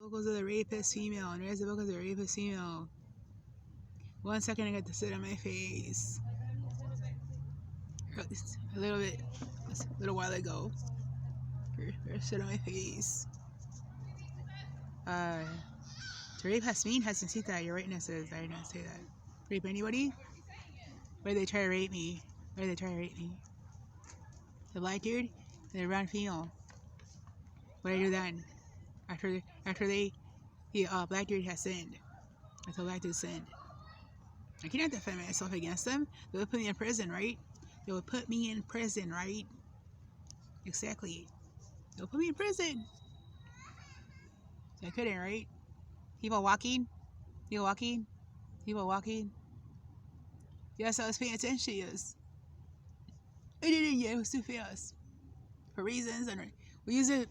vocals of the rapist female, and there's the vocals of the rapist female. 1 second, I got to sit on my face. A little while ago. Sit on my face. To rape Hasmin hasn't seen that. Your rightness says I did not say that. Rape anybody? Where did they try to rape me? Where did they try to rape me? The black dude and the brown female. What did I do then? After the black dude has sinned. After the black dude sinned. I cannot defend myself against them. They would put me in prison, right? They would put me in prison, right? Exactly. They'll put me in prison. I couldn't, right? People walking. People walking. People walking. Yes, I was paying attention to you. I didn't yet. It was too fast. For reasons. And we use it.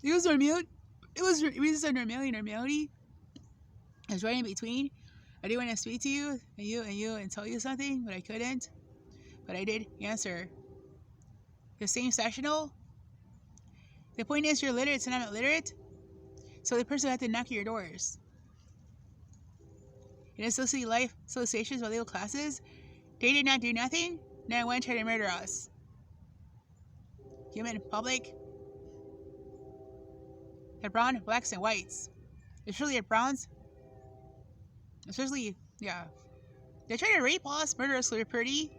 It was normality. It was reasons of normality. I was right in between. I didn't want to speak to you and tell you something, but I couldn't. But I did answer. The same sectional. The point is, you're literate and I'm not literate. So the person had to knock at your doors. In associate life associations with legal classes, they did not do nothing. Now one tried to murder us. Human public. The brown, blacks, and whites. Especially the browns. Especially, yeah. They tried to rape us, murder us, so we're pretty.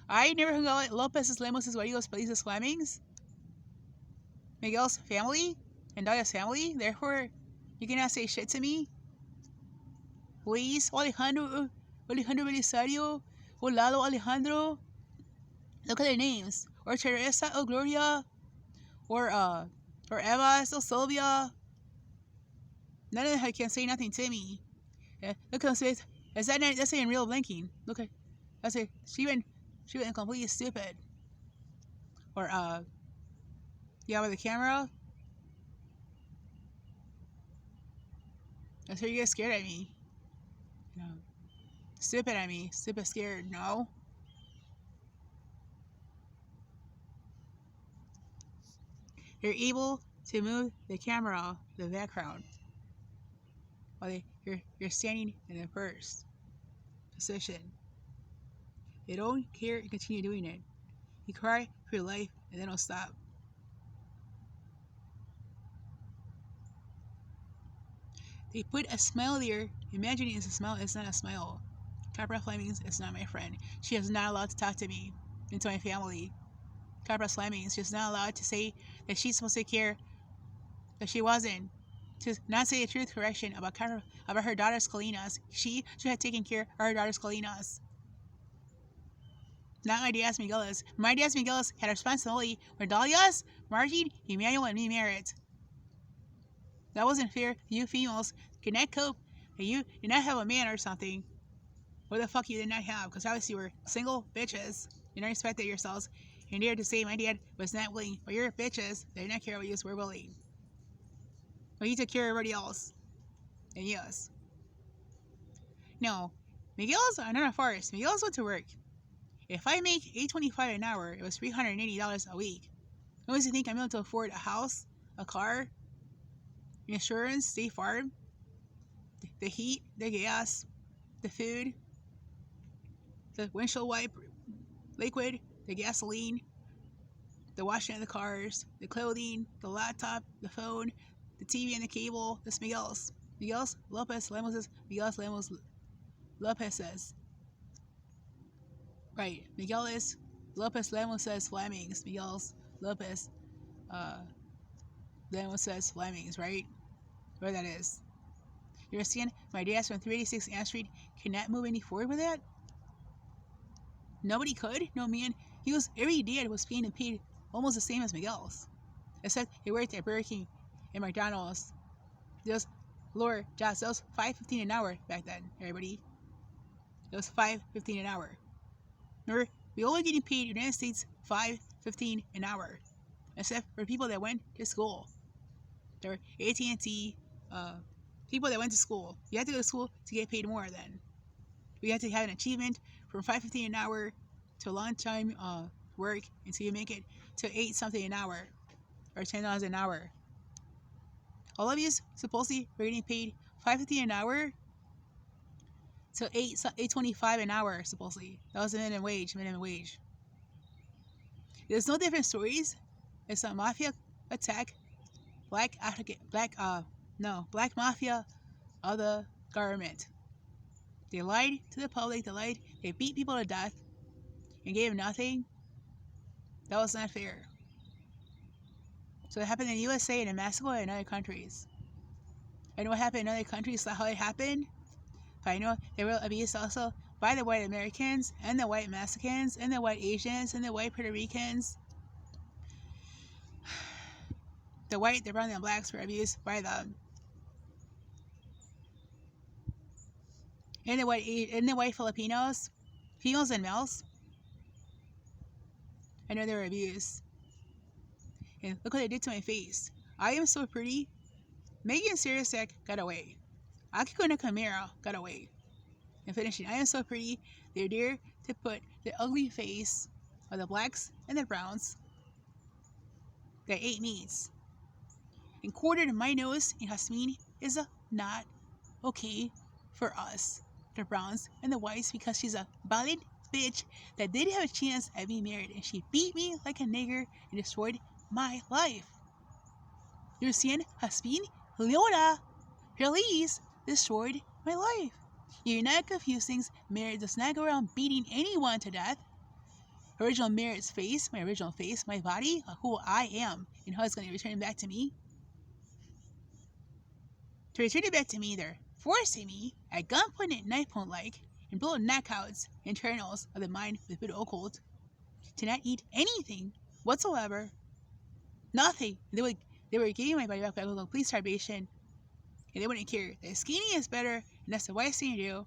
I never hung out with Lopez's, Lemos's, Guarillos, Felices, Flemings. Miguel's family and Daya's family. Therefore, you cannot say shit to me. Luis, Alejandro Belisario, Lalo Alejandro. Look at their names. Or Teresa, or Gloria. Or Eva, or Sylvia. None of them can say nothing to me. Yeah, look at them face. That's saying real blinking. Look at that's it. She went completely stupid. Or yeah, with the camera. That's where you get scared at me. No. Stupid at me. Stupid scared. No. You're able to move the camera, the background, while you're standing in the first position. You don't care and continue doing it. You cry for your life and then it'll stop. They put a smile there, imagining it's a smile. It's not a smile. Capra Flemings is not my friend. She is not allowed to talk to me and to my family. Capra Flemings, she's not allowed to say that she's supposed to care, that she wasn't. To not say the truth correction about her daughter's Colinas. She should have taken care of her daughter's Colinas. Not my Diaz Miguelas. My Diaz Miguelas had a responsibility for Dalias, Martin, Emmanuel, and me Merit. That wasn't fair. You females could not cope. And you did not have a man or something. What the fuck you did not have? Because obviously you were single bitches. You don't respect yourselves. And dared to say my dad was not willing. But you're bitches. They did not care what you were willing. But he took care of everybody else. And yes. No. Miguel's are not a farce. Miguel's went to work. If I make $8.25 an hour, it was $380 a week. I always think I'm able to afford a house, a car, insurance, State Farm, the heat, the gas, the food, the windshield wipe liquid, the gasoline, the washing of the cars, the clothing, the laptop, the phone, the TV and the cable. That's Miguel's. Miguel's, Lopez, Lemos's, Miguel's, Lemos, Lopez's. Right, Miguel is Lopez, Lemos says Flemings. Miguel's, Lopez, Lemos says Flemings, right? Where that is. You understand? My dad's from 386 Ann Street cannot move any forward with that? Nobody could? No, man. Every dad was being paid almost the same as Miguel's. Except he worked at Burger King and McDonald's. Those lower jobs. That was $5.15 an hour back then, everybody. It was $5.15 an hour. Remember, we only getting paid in the United States $5.15 an hour. Except for people that went to school. There were AT&T, people that went to school. You had to go to school to get paid more then. We had to have an achievement from $5.15 an hour to a long time work until you make it to 8 something an hour or $10 an hour. All of you supposedly were getting paid $5.50 an hour to $8.25 an hour supposedly. That was the minimum wage. There's no different stories. It's a mafia attack, black mafia of the government. They lied to the public. They beat people to death and gave them nothing. That was not fair. So it happened in the USA and in Mexico and in other countries. I know what happened in other countries, how it happened. But I know they were abused also by the white Americans and the white Mexicans and the white Asians and the white Puerto Ricans. The white, the brown, and the blacks were abused by them. And the white Filipinos, females and males. I know they were abused. And look what they did to my face. I am so pretty. Megan Sirasek got away. Akiko Nakamura got away. And finishing, I am so pretty. They're there to put the ugly face of the blacks and the browns that ate meats and quartered my nose in Jasmine is not okay for us, the browns and the whites, because she's a valid bitch that did have a chance at being married, and she beat me like a nigger and destroyed my life. You're seeing Jasmine Leona, please, destroyed my life. You're not confusing. Merit does not go around beating anyone to death. Original Merit's face, my original face, my body, who I am, and how it's going to return back to me. To return it back to me, they're forcing me at gunpoint and knife point like, and blow knockouts, internals of the mind with the occult, to not eat anything whatsoever. Nothing. They were giving my body back by complete starvation, and they wouldn't care. The skinny is better, and that's the wisest thing to do,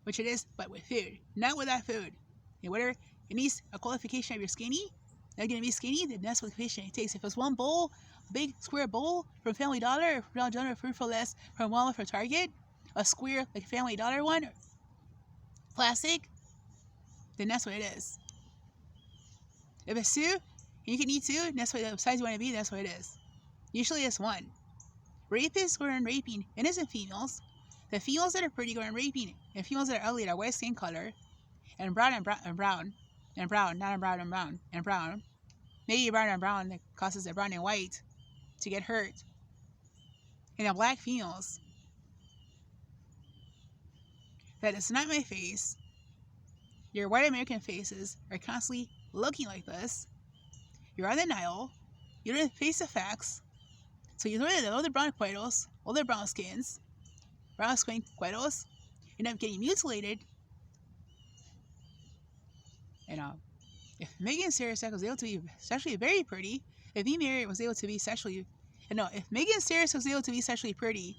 which it is, but with food, not without food. And whatever it needs a qualification of your skinny, not gonna be skinny, then that's what qualification it takes. If it's one bowl, a big square bowl from Family Dollar, or from Dollar Fruit for Less from Walmart for Target, a square like Family Dollar one, plastic, then that's what it is. If it's two, and you can eat two, and that's what the size you want to be, that's what it is. Usually it's one. Rapists go around raping innocent females. The females that are pretty go around raping, and females that are ugly that are white skin color, and brown, maybe brown and brown that causes the brown and white to get hurt. And the black females. That is not my face. Your white American faces are constantly looking like this. You're on the Nile. You don't face the facts. So you learn that all the brown cueros, all the brown skins, brown skin cueros, end up getting mutilated. And if Megan Sirasek was able to be sexually very pretty, if E. Mary was able to be sexually, if Megan Sirasek was able to be sexually pretty,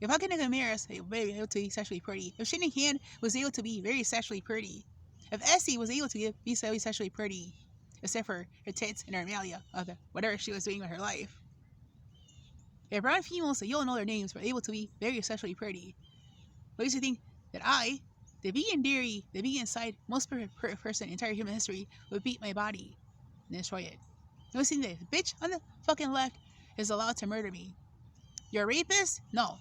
if Akiko Nakamura was able to be sexually pretty, if Shannon Han was able to be very sexually pretty, if Essie was able to be sexually pretty, except for her tits and her Amelia, whatever she was doing with her life. If brown females that you don't know their names were able to be very sexually pretty, what do you think that I, the vegan dairy, the vegan side, most perfect person in entire human history, would beat my body and destroy it? You think that the bitch on the fucking left is allowed to murder me? You're a rapist? No.